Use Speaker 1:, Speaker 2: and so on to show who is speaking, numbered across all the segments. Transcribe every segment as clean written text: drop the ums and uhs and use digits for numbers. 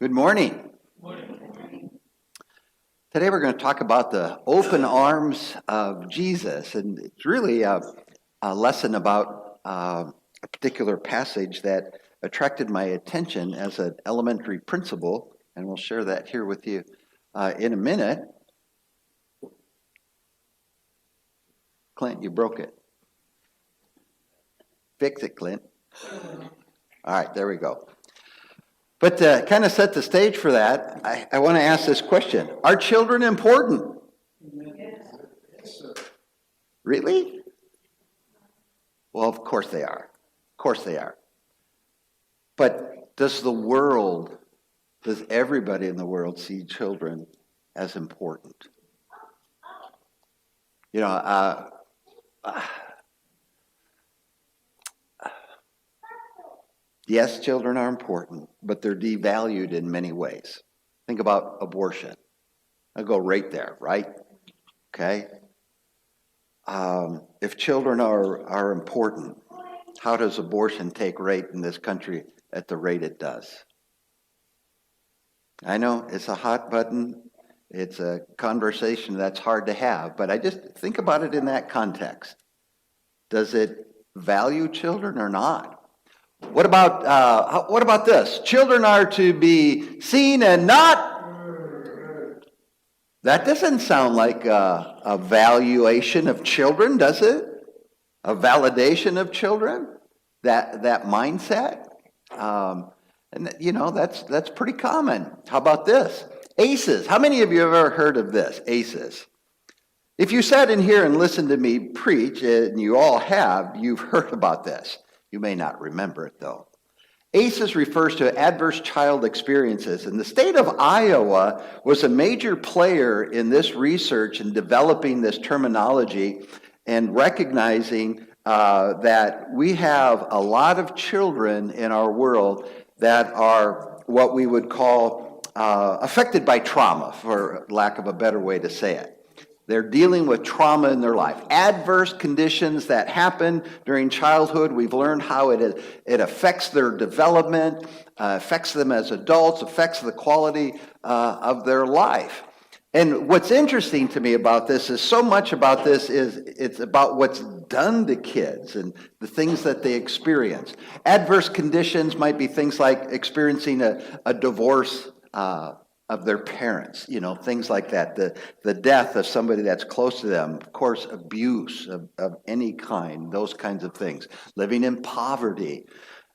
Speaker 1: Good morning. Today we're going to talk about the open arms of Jesus, and it's really a lesson about a particular passage that attracted my attention as an elementary principal, and we'll share that here with you in a minute. Clint, you broke it. Fix it, Clint. All right, there we go. But to kind of set the stage for that, I want to ask this question. Are children important? Yes, sir. Really? Well, of course they are. Of course they are. But does everybody in the world see children as important? You know, yes, children are important, but they're devalued in many ways. Think about abortion. I'll go right there, right? Okay? If children are important, how does abortion take rate in this country at the rate it does? I know it's a hot button. It's a conversation that's hard to have, but I just think about it in that context. Does it value children or not? What about this? Children are to be seen and not. That doesn't sound like a valuation of children, does it? A validation of children? That mindset? And you know, that's pretty common. How about this? ACEs. How many of you have ever heard of this? ACEs. If you sat in here and listened to me preach, and you all have, you've heard about this. You may not remember it, though. ACEs refers to adverse child experiences, and the state of Iowa was a major player in this research and developing this terminology and recognizing that we have a lot of children in our world that are what we would call affected by trauma, for lack of a better way to say it. They're dealing with trauma in their life. Adverse conditions that happen during childhood. We've learned how it affects their development, affects them as adults, affects the quality of their life. And what's interesting to me about this is so much about this is it's about what's done to kids and the things that they experience. Adverse conditions might be things like experiencing a divorce of their parents, you know, things like that. The death of somebody that's close to them, of course, abuse of any kind, those kinds of things. Living in poverty,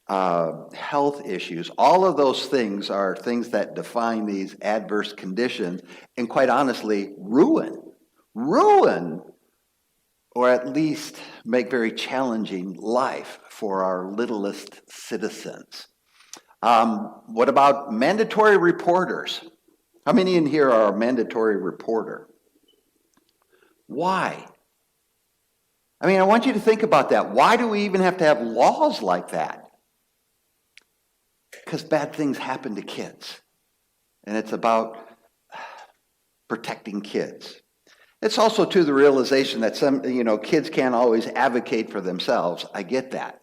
Speaker 1: health issues, all of those things are things that define these adverse conditions and quite honestly, ruin, or at least make very challenging life for our littlest citizens. What about mandatory reporters? How many in here are a mandatory reporter? Why? I mean, I want you to think about that. Why do we even have to have laws like that? Because bad things happen to kids. And it's about protecting kids. It's also to the realization that some, kids can't always advocate for themselves. I get that.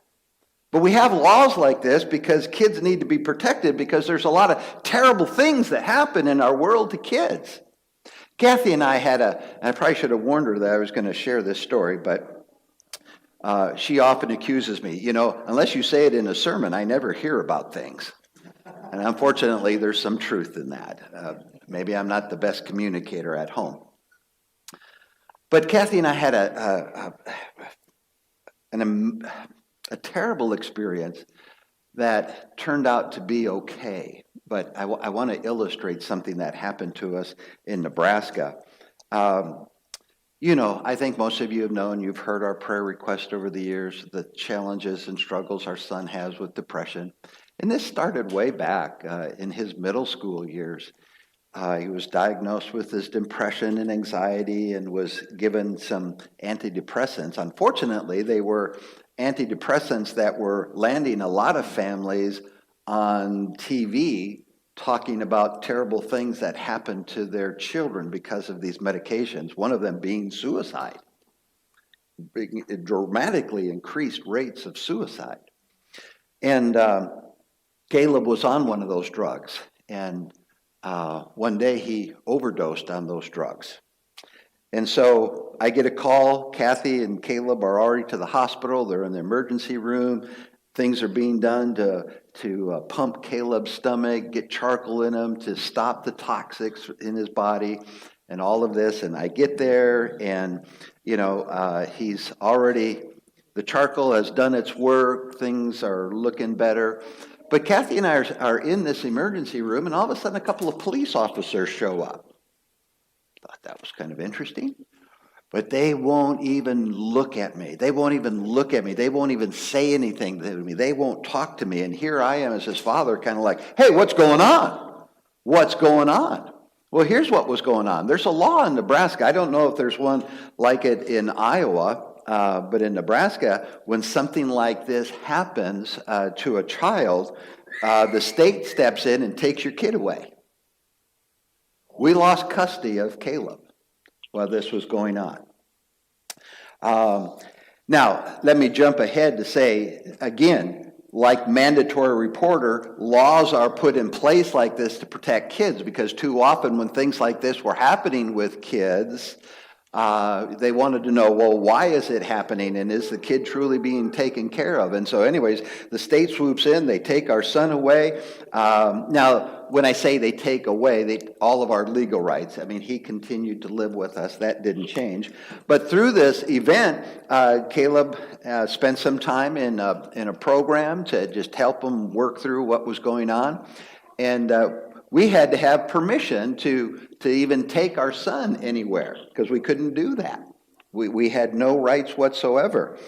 Speaker 1: But we have laws like this because kids need to be protected because there's a lot of terrible things that happen in our world to kids. Kathy and I and I probably should have warned her that I was going to share this story, but she often accuses me, unless you say it in a sermon, I never hear about things. And unfortunately, there's some truth in that. Maybe I'm not the best communicator at home. But Kathy and I had a terrible experience that turned out to be okay. But I want to illustrate something that happened to us in Nebraska. I think most of you have known, you've heard our prayer request over the years, the challenges and struggles our son has with depression. And this started way back in his middle school years. He was diagnosed with this depression and anxiety and was given some antidepressants. Unfortunately, they were antidepressants that were landing a lot of families on TV talking about terrible things that happened to their children because of these medications, one of them being suicide. It dramatically increased rates of suicide. And Caleb was on one of those drugs. And one day he overdosed on those drugs. And so I get a call. Kathy and Caleb are already to the hospital. They're in the emergency room. Things are being done to pump Caleb's stomach, get charcoal in him to stop the toxics in his body and all of this. And I get there and, he's already, the charcoal has done its work. Things are looking better. But Kathy and I are in this emergency room, and all of a sudden a couple of police officers show up. Thought that was kind of interesting. But they won't even look at me. They won't even say anything to me. They won't talk to me. And here I am as his father, kind of like, hey, what's going on? What's going on? Well, here's what was going on. There's a law in Nebraska. I don't know if there's one like it in Iowa, but in Nebraska, when something like this happens to a child, the state steps in and takes your kid away. We lost custody of Caleb while this was going on. Now, let me jump ahead to say, again, like mandatory reporter, laws are put in place like this to protect kids, because too often when things like this were happening with kids, they wanted to know, well, why is it happening, and is the kid truly being taken care of? And so anyways, the state swoops in, they take our son away. Now, when I say they take away, all of our legal rights. I mean, he continued to live with us. That didn't change. But through this event, Caleb spent some time in a program to just help him work through what was going on. And we had to have permission to even take our son anywhere, because we couldn't do that. We had no rights whatsoever.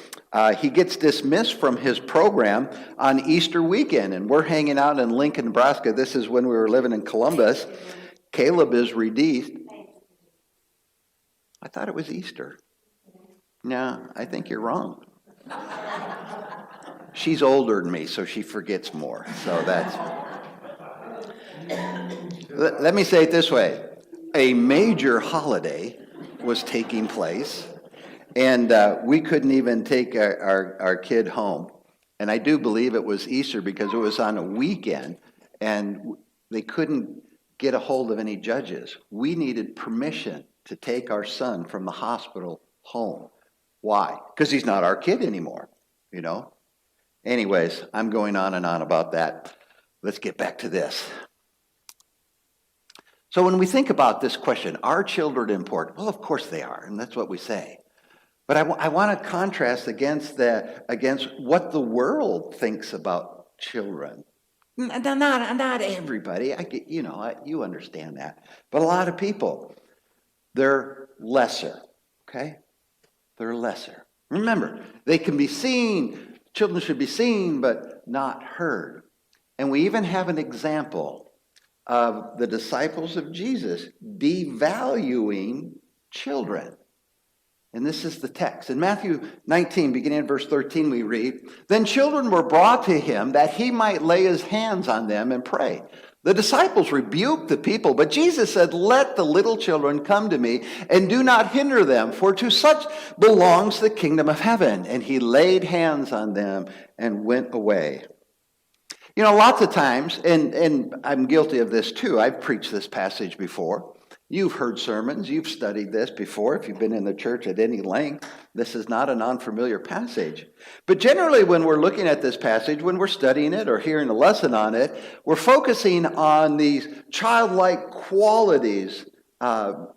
Speaker 1: He gets dismissed from his program on Easter weekend, and we're hanging out in Lincoln, Nebraska. This is when we were living in Columbus. Caleb is released. I thought it was Easter. No, I think you're wrong. She's older than me, so she forgets more. So that's... Let me say it this way. A major holiday was taking place, and we couldn't even take our kid home. And I do believe it was Easter because it was on a weekend, and they couldn't get a hold of any judges. We needed permission to take our son from the hospital home. Why? Because he's not our kid anymore, Anyways, I'm going on and on about that. Let's get back to this. So when we think about this question, are children important? Well, of course they are, and that's what we say. But I want to contrast against what the world thinks about children. Not everybody. You understand that. But a lot of people, they're lesser, okay? They're lesser. Remember, they can be seen, children should be seen, but not heard. And we even have an example of the disciples of Jesus devaluing children. And this is the text. In Matthew 19, beginning in verse 13, we read, "Then children were brought to him that he might lay his hands on them and pray. The disciples rebuked the people, but Jesus said, 'Let the little children come to me, and do not hinder them, for to such belongs the kingdom of heaven.' And he laid hands on them and went away." Lots of times, and I'm guilty of this too, I've preached this passage before. You've heard sermons, you've studied this before. If you've been in the church at any length, this is not an unfamiliar passage. But generally when we're looking at this passage, when we're studying it or hearing a lesson on it, we're focusing on these childlike qualities, we're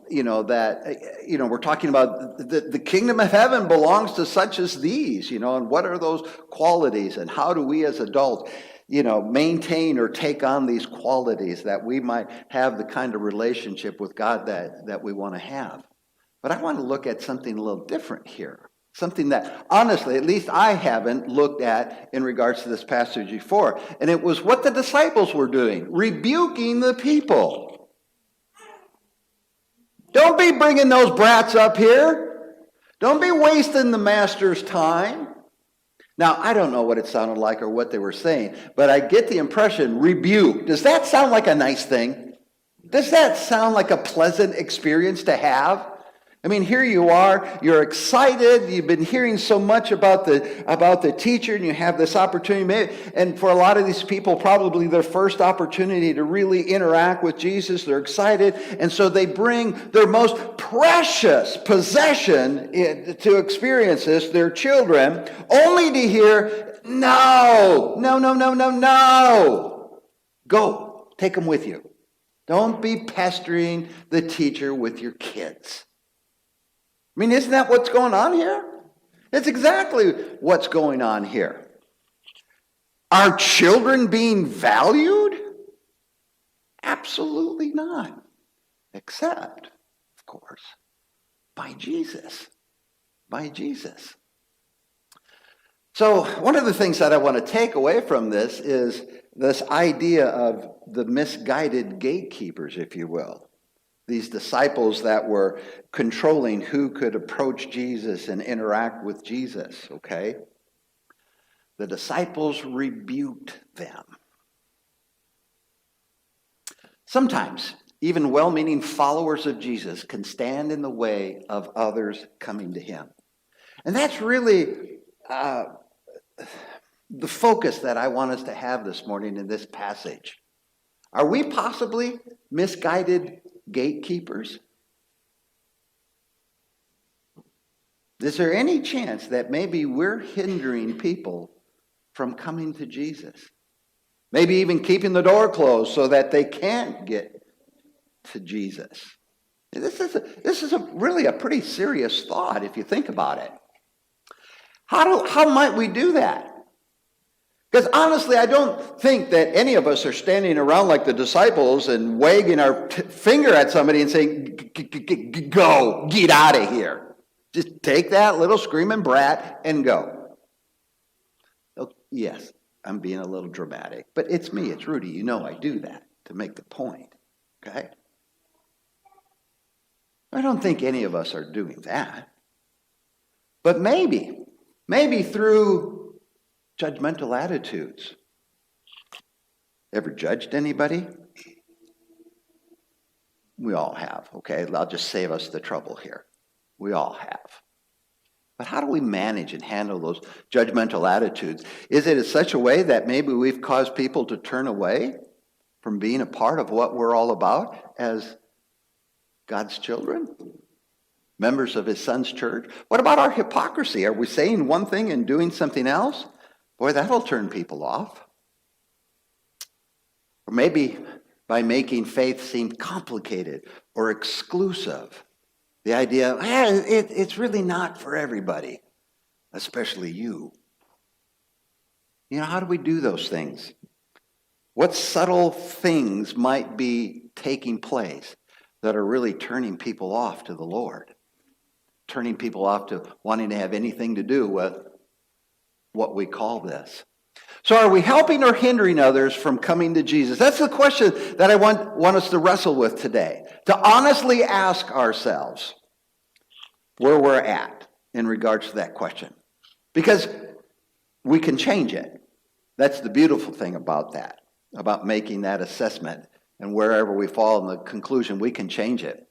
Speaker 1: talking about the kingdom of heaven belongs to such as these, and what are those qualities, and how do we as adults maintain or take on these qualities that we might have the kind of relationship with God that we want to have. But I want to look at something a little different here. Something that, honestly, at least I haven't looked at in regards to this passage before. And it was what the disciples were doing, rebuking the people. Don't be bringing those brats up here. Don't be wasting the master's time. Now, I don't know what it sounded like or what they were saying, but I get the impression, rebuke. Does that sound like a nice thing? Does that sound like a pleasant experience to have? I mean, here you are, you're excited, you've been hearing so much about the teacher, and you have this opportunity. And for a lot of these people, probably their first opportunity to really interact with Jesus, they're excited, and so they bring their most precious possession to experience this, their children, only to hear, no, no, no, no, no, no. Go, take them with you. Don't be pestering the teacher with your kids. I mean, isn't that what's going on here? It's exactly what's going on here. Are children being valued? Absolutely not. Except, of course, by Jesus. By Jesus. So one of the things that I want to take away from this is this idea of the misguided gatekeepers, if you will. These disciples that were controlling who could approach Jesus and interact with Jesus, okay? The disciples rebuked them. Sometimes, even well-meaning followers of Jesus can stand in the way of others coming to him. And that's really the focus that I want us to have this morning in this passage. Are we possibly misguided gatekeepers? Is there any chance that maybe we're hindering people from coming to Jesus? Maybe even keeping the door closed so that they can't get to Jesus. This is really a pretty serious thought if you think about it. How might we do that? Because honestly, I don't think that any of us are standing around like the disciples and wagging our finger at somebody and saying, go, get out of here. Just take that little screaming brat and go. Oh, yes, I'm being a little dramatic, but it's me, it's Rudy. You know I do that to make the point, okay? I don't think any of us are doing that. But maybe through judgmental attitudes. Ever judged anybody? We all have, okay? I'll just save us the trouble here. We all have. But how do we manage and handle those judgmental attitudes? Is it in such a way that maybe we've caused people to turn away from being a part of what we're all about as God's children? Members of his son's church? What about our hypocrisy? Are we saying one thing and doing something else? Boy, that'll turn people off. Or maybe by making faith seem complicated or exclusive. The idea, it's really not for everybody, especially you. You know, how do we do those things? What subtle things might be taking place that are really turning people off to the Lord? Turning people off to wanting to have anything to do with what we call this. So are we helping or hindering others from coming to Jesus? That's the question that I want us to wrestle with today. To honestly ask ourselves where we're at in regards to that question. Because we can change it. That's the beautiful thing about that, about making that assessment. And wherever we fall in the conclusion, we can change it.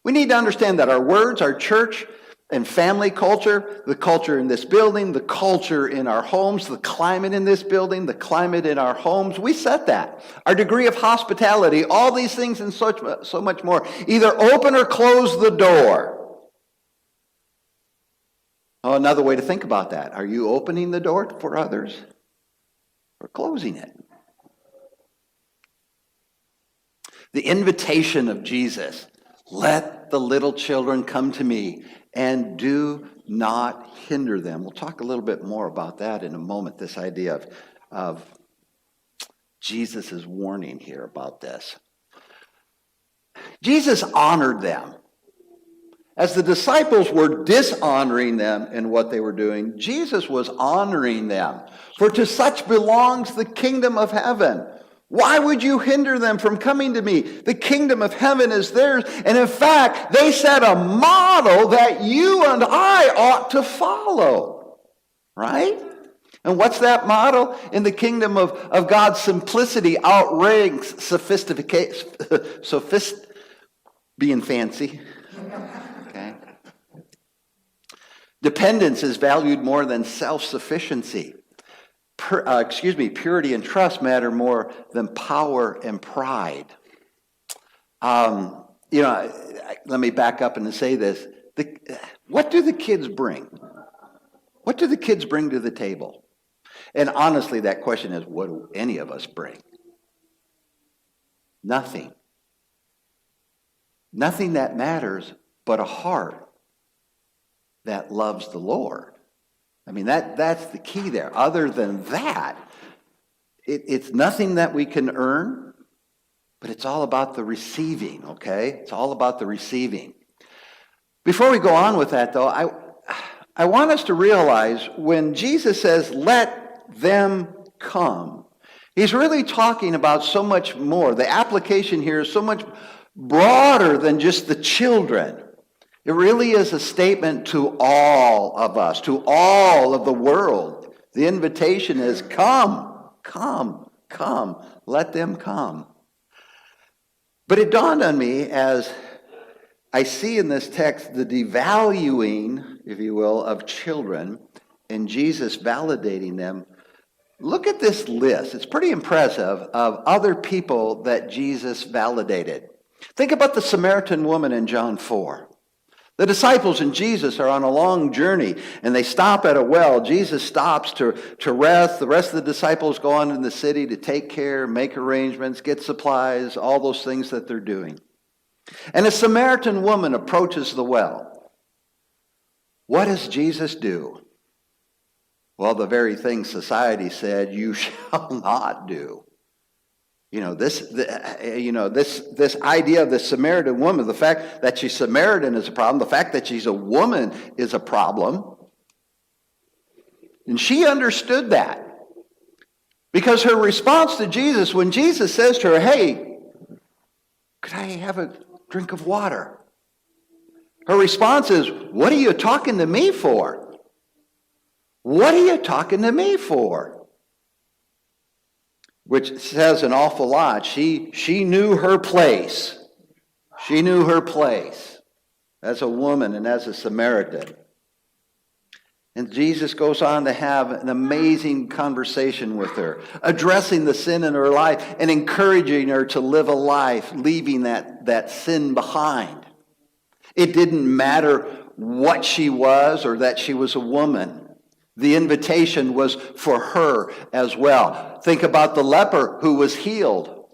Speaker 1: We need to understand that our words, our church and family culture, the culture in this building, the culture in our homes, the climate in this building, the climate in our homes, we set that. Our degree of hospitality, all these things and so much more. Either open or close the door. Oh, another way to think about that. Are you opening the door for others or closing it? The invitation of Jesus, let the little children come to me and do not hinder them. We'll talk a little bit more about that in a moment, this idea of Jesus' warning here about this. Jesus honored them. As the disciples were dishonoring them in what they were doing, Jesus was honoring them. For to such belongs the kingdom of heaven. Why would you hinder them from coming to me? The kingdom of heaven is theirs. And in fact, they set a model that you and I ought to follow. Right? And what's that model? In the kingdom of God's simplicity outranks being fancy. Okay? Dependence is valued more than self-sufficiency. Purity and trust matter more than power and pride. Let me back up and say this. What do the kids bring? What do the kids bring to the table? And honestly, that question is, what do any of us bring? Nothing. Nothing that matters but a heart that loves the Lord. I mean, that's the key there. Other than that, it's nothing that we can earn, but it's all about the receiving, okay? It's all about the receiving. Before we go on with that, though, I want us to realize when Jesus says, let them come, he's really talking about so much more. The application here is so much broader than just the children. It really is a statement to all of us, to all of the world. The invitation is come, come, come. Let them come. But it dawned on me as I see in this text the devaluing, if you will, of children and Jesus validating them. Look at this list. It's pretty impressive of other people that Jesus validated. Think about the Samaritan woman in John 4. The disciples and Jesus are on a long journey, and they stop at a well. Jesus stops to rest. The rest of the disciples go on in the city to take care, make arrangements, get supplies, all those things that they're doing. And a Samaritan woman approaches the well. What does Jesus do? Well, the very thing society said, you shall not do. This idea of the Samaritan woman, the fact that she's Samaritan is a problem. The fact that she's a woman is a problem. And she understood that. Because her response to Jesus, when Jesus says to her, hey, could I have a drink of water? Her response is, what are you talking to me for? What are you talking to me for? Which says an awful lot. She knew her place. She knew her place as a woman and as a Samaritan. And Jesus goes on to have an amazing conversation with her, addressing the sin in her life and encouraging her to live a life leaving that sin behind. It didn't matter what she was or that she was a woman. The invitation was for her as well. Think about the leper who was healed.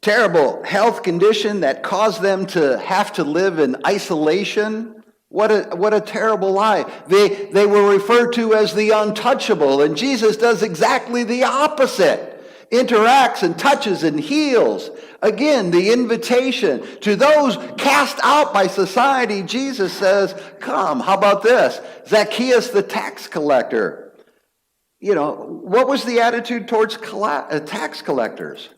Speaker 1: Terrible health condition that caused them to have to live in isolation. What a terrible life. They were referred to as the untouchable, and Jesus does exactly the opposite. Interacts and touches and heals. Again, the invitation to those cast out by society, Jesus says, come. How about this? Zacchaeus the tax collector. What was the attitude towards tax collectors?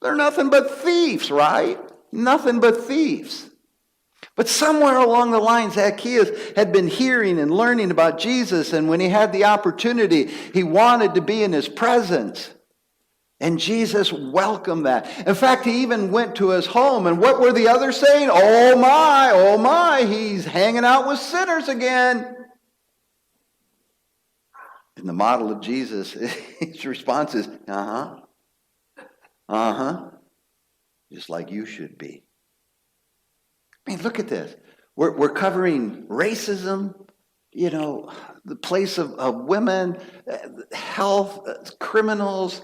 Speaker 1: They're nothing but thieves, right? Nothing but thieves. But somewhere along the line, Zacchaeus had been hearing and learning about Jesus, and when he had the opportunity, he wanted to be in his presence. And Jesus welcomed that. In fact, he even went to his home. And what were the others saying? Oh my, he's hanging out with sinners again. And the model of Jesus, his response is, just like you should be. I mean, look at this. We're covering racism, the place of women, health, criminals.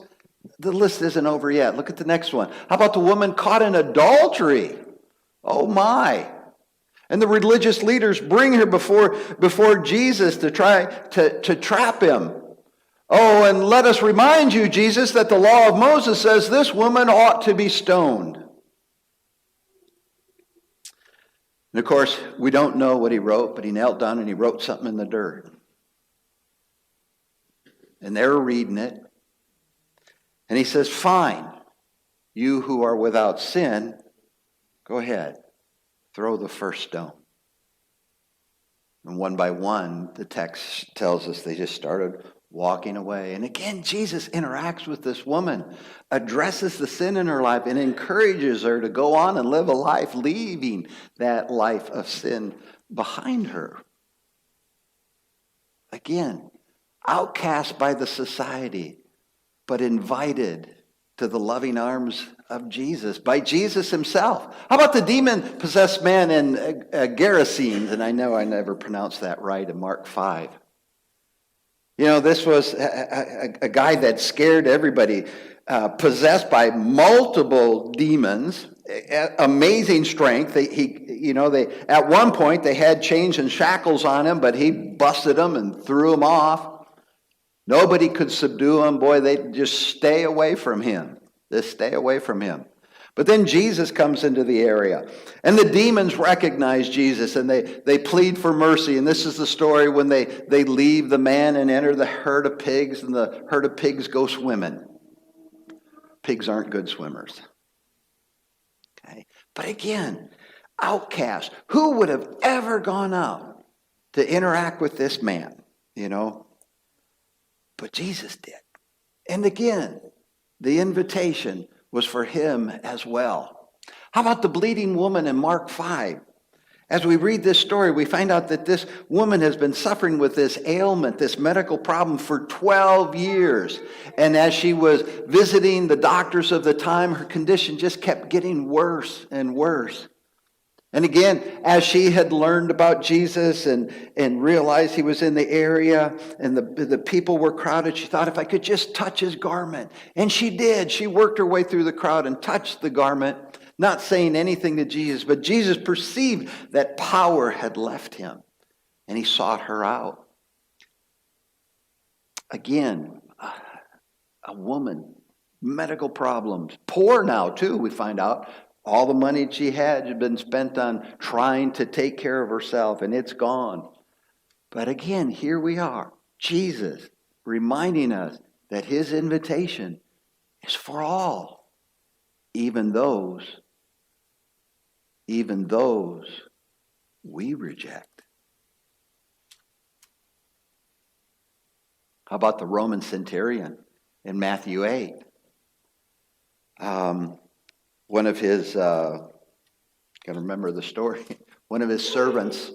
Speaker 1: The list isn't over yet. Look at the next one. How about the woman caught in adultery? Oh my. And the religious leaders bring her before Jesus to try to trap him. Oh, and let us remind you, Jesus, that the law of Moses says this woman ought to be stoned. And of course, we don't know what he wrote, but he knelt down and he wrote something in the dirt. And they were reading it. And he says, fine, you who are without sin, go ahead, throw the first stone. And one by one, the text tells us they just started walking away. And again, Jesus interacts with this woman, addresses the sin in her life, and encourages her to go on and live a life, leaving that life of sin behind her. Again, outcast by the society, but invited to the loving arms of Jesus, by Jesus himself. How about the demon-possessed man in Gerasenes? And I know I never pronounced that right in Mark 5. You know, this was a guy that scared everybody, possessed by multiple demons, amazing strength. At one point they had chains and shackles on him, but he busted them and threw them off. Nobody could subdue him. Boy, they'd just stay away from him. Just stay away from him. But then Jesus comes into the area, and the demons recognize Jesus, and they plead for mercy. And this is the story when they leave the man and enter the herd of pigs, and the herd of pigs go swimming. Pigs aren't good swimmers. Okay? But again, outcast. Who would have ever gone out to interact with this man, you know? But Jesus did. And again, the invitation was for him as well. How about the bleeding woman in Mark 5? As we read this story, we find out that this woman has been suffering with this ailment, this medical problem for 12 years. And as she was visiting the doctors of the time, her condition just kept getting worse and worse. And again, as she had learned about Jesus and realized he was in the area and the people were crowded, she thought, if I could just touch his garment. And she did. She worked her way through the crowd and touched the garment, not saying anything to Jesus. But Jesus perceived that power had left him, and he sought her out. Again, a woman, medical problems, poor now too, we find out. All the money she had been spent on trying to take care of herself, and it's gone. But again, here we are. Jesus reminding us that his invitation is for all, even those we reject. How about the Roman centurion in Matthew 8? One of his, can't remember the story, one of his servants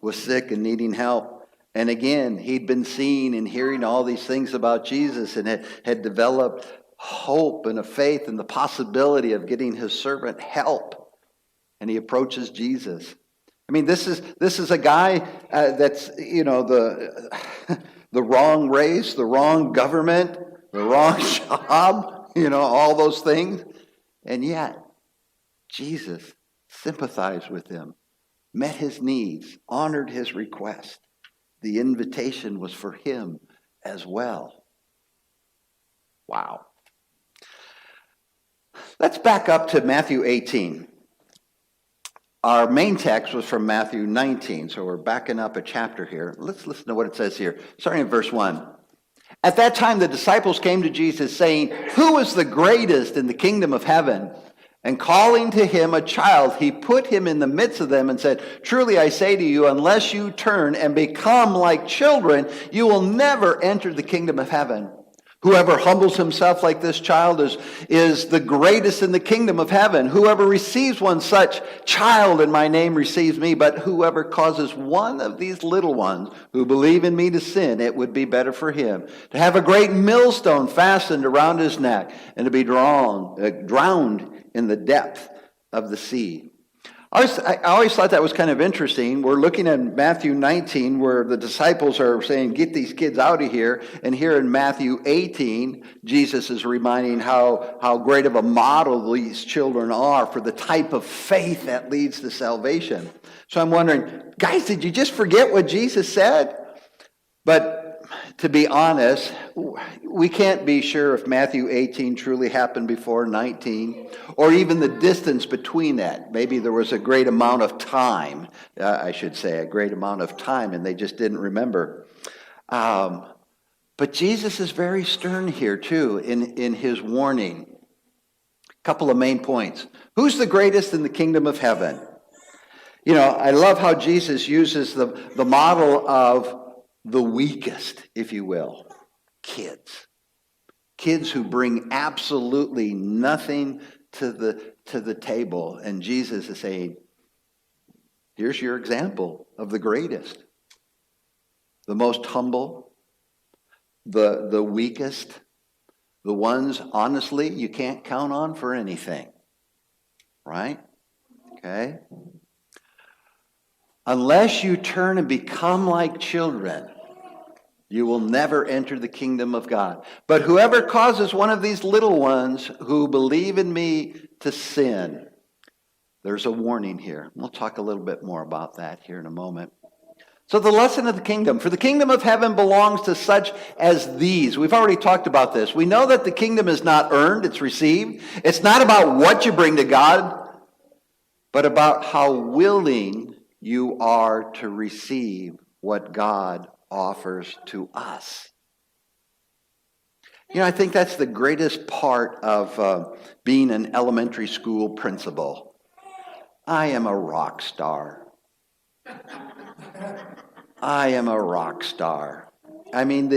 Speaker 1: was sick and needing help. And again, he'd been seeing and hearing all these things about Jesus and had developed hope and a faith in the possibility of getting his servant help. And he approaches Jesus. I mean, this is a guy that's, the wrong race, the wrong government, the wrong job, all those things. And yet, Jesus sympathized with him, met his needs, honored his request. The invitation was for him as well. Wow. Let's back up to Matthew 18. Our main text was from Matthew 19, so we're backing up a chapter here. Let's listen to what it says here, starting in verse 1. At that time, the disciples came to Jesus, saying, "Who is the greatest in the kingdom of heaven?" And calling to him a child, he put him in the midst of them and said, "Truly I say to you, unless you turn and become like children, you will never enter the kingdom of heaven. Whoever humbles himself like this child is the greatest in the kingdom of heaven. Whoever receives one such child in my name receives me. But whoever causes one of these little ones who believe in me to sin, it would be better for him to have a great millstone fastened around his neck and to be drowned in the depth of the sea." I always thought that was kind of interesting. We're looking at Matthew 19 where the disciples are saying, get these kids out of here. And here in Matthew 18, Jesus is reminding how great of a model these children are for the type of faith that leads to salvation. So I'm wondering, guys, did you just forget what Jesus said? But to be honest, we can't be sure if Matthew 18 truly happened before 19, or even the distance between that. Maybe there was a great amount of time, a great amount of time, and they just didn't remember. But Jesus is very stern here, too, in his warning. A couple of main points. Who's the greatest in the kingdom of heaven? I love how Jesus uses the model of the weakest, if you will. Kids. Kids who bring absolutely nothing to the table. And Jesus is saying, here's your example of the greatest, the most humble, the weakest, the ones, honestly, you can't count on for anything. Right? Okay? Unless you turn and become like children, you will never enter the kingdom of God. But whoever causes one of these little ones who believe in me to sin, there's a warning here. We'll talk a little bit more about that here in a moment. So the lesson of the kingdom. For the kingdom of heaven belongs to such as these. We've already talked about this. We know that the kingdom is not earned, it's received. It's not about what you bring to God, but about how willing you are to receive what God offers to us. You know, I think that's the greatest part of being an elementary school principal. I am a rock star. I am a rock star. I mean,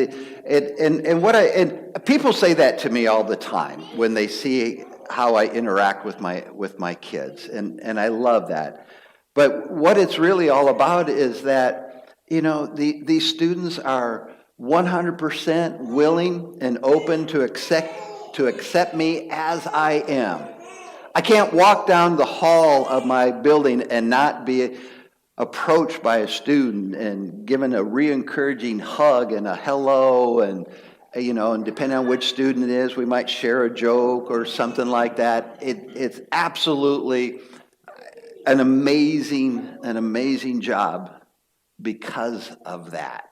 Speaker 1: people say that to me all the time when they see how I interact with my kids, and I love that. But what it's really all about is that, you know, these students are 100% willing and open to accept me as I am. I can't walk down the hall of my building and not be approached by a student and given a re-encouraging hug and a hello, and you know, and depending on which student it is, we might share a joke or something like that. It's absolutely an amazing job because of that.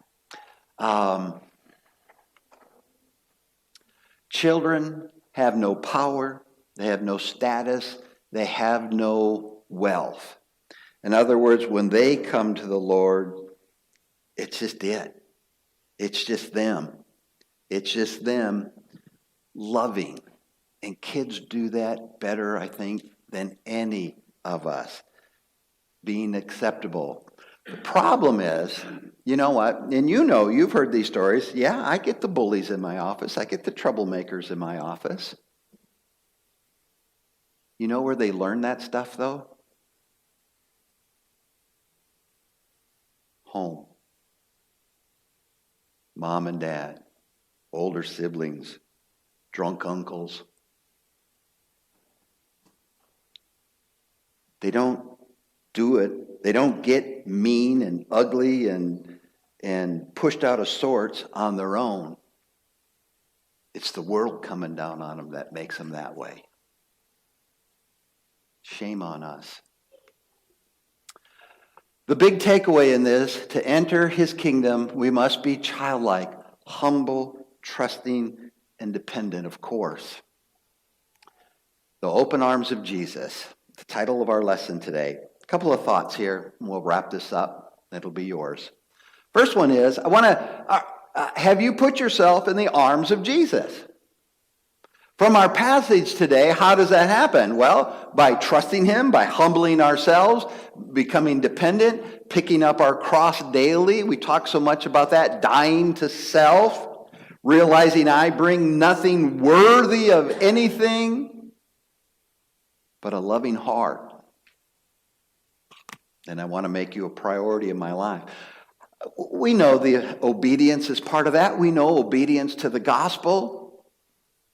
Speaker 1: Children have no power, they have no status, they have no wealth. In other words, when they come to the Lord, it's just it. It's just them. It's just them loving. And kids do that better, I think, than any of us. Being acceptable. The problem is, you know what, and you know, you've heard these stories. Yeah, I get the bullies in my office. I get the troublemakers in my office. You know where they learn that stuff, though? Home. Mom and dad, older siblings, drunk uncles. They don't do it. They don't get mean and ugly and pushed out of sorts on their own. It's the world coming down on them that makes them that way. Shame on us. The big takeaway in this, to enter his kingdom, we must be childlike, humble, trusting, and dependent, of course. The open arms of Jesus, the title of our lesson today. A couple of thoughts here, and we'll wrap this up. It'll be yours. First one is, I want to, have you put yourself in the arms of Jesus? From our passage today, how does that happen? Well, by trusting him, by humbling ourselves, becoming dependent, picking up our cross daily. We talk so much about that, dying to self, realizing I bring nothing worthy of anything but a loving heart. And I want to make you a priority in my life. We know the obedience is part of that. We know obedience to the gospel.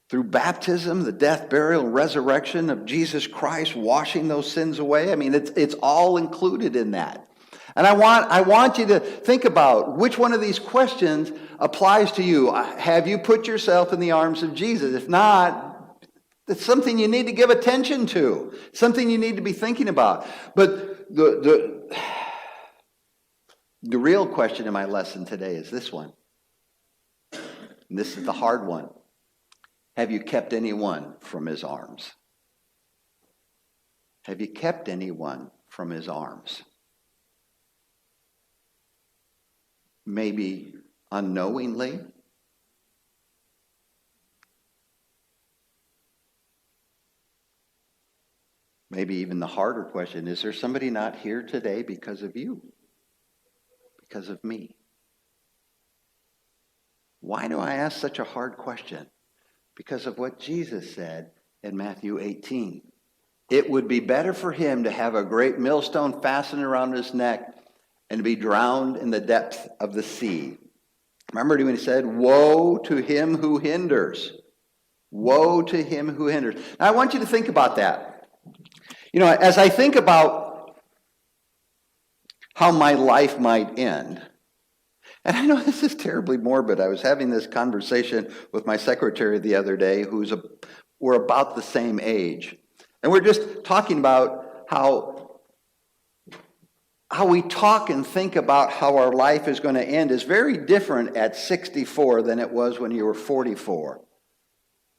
Speaker 1: Through baptism, the death, burial, and resurrection of Jesus Christ, washing those sins away. I mean, it's all included in that. And I want you to think about which one of these questions applies to you. Have you put yourself in the arms of Jesus? If not, it's something you need to give attention to, something you need to be thinking about. But the real question in my lesson today is this one. And this is the hard one. Have you kept anyone from his arms? Have you kept anyone from his arms? Maybe unknowingly. Maybe even the harder question, is there somebody not here today because of you? Because of me? Why do I ask such a hard question? Because of what Jesus said in Matthew 18. It would be better for him to have a great millstone fastened around his neck and to be drowned in the depth of the sea. Remember when he said, woe to him who hinders. Woe to him who hinders. Now, I want you to think about that. You know, as I think about how my life might end, and I know this is terribly morbid. I was having this conversation with my secretary the other day, we're about the same age. And we're just talking about how we talk and think about how our life is going to end is very different at 64 than it was when you were 44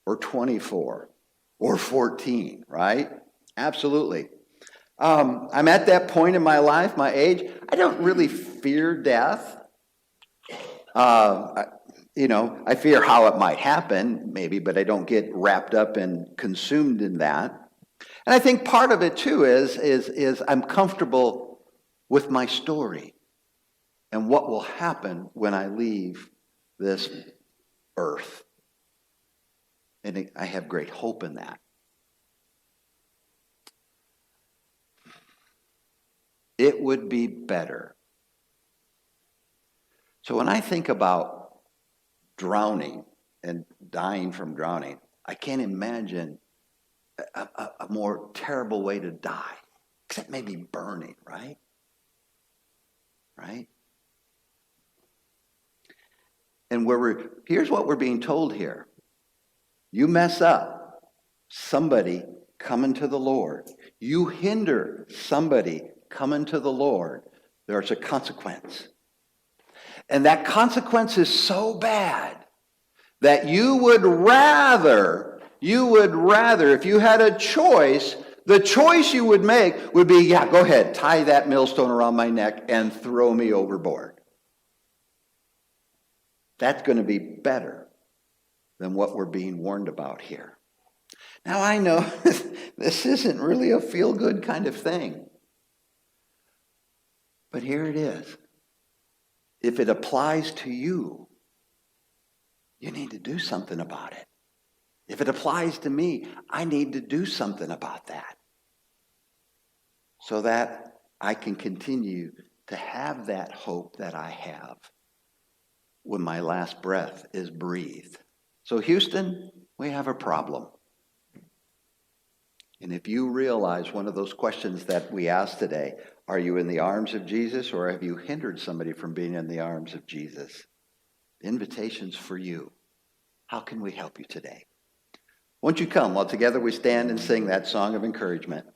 Speaker 1: or 24 or 14, right? Absolutely. I'm at that point in my life, my age. I don't really fear death. I fear how it might happen, maybe, but I don't get wrapped up and consumed in that. And I think part of it, too, is I'm comfortable with my story and what will happen when I leave this earth. And I have great hope in that. It would be better. So when I think about drowning and dying from drowning, I can't imagine a more terrible way to die, except maybe burning, right? Right? And here's what we're being told here. You mess up, somebody coming to the Lord. You hinder somebody coming to the Lord, there's a consequence. And that consequence is so bad that you would rather, if you had a choice, the choice you would make would be, yeah, go ahead, tie that millstone around my neck and throw me overboard. That's going to be better than what we're being warned about here. Now, I know this isn't really a feel-good kind of thing. But here it is. If it applies to you, you need to do something about it. If it applies to me, I need to do something about that so that I can continue to have that hope that I have when my last breath is breathed. So Houston, we have a problem. And if you realize one of those questions that we asked today, are you in the arms of Jesus or have you hindered somebody from being in the arms of Jesus? The invitation's for you. How can we help you today? Won't you come while together we stand and sing that song of encouragement?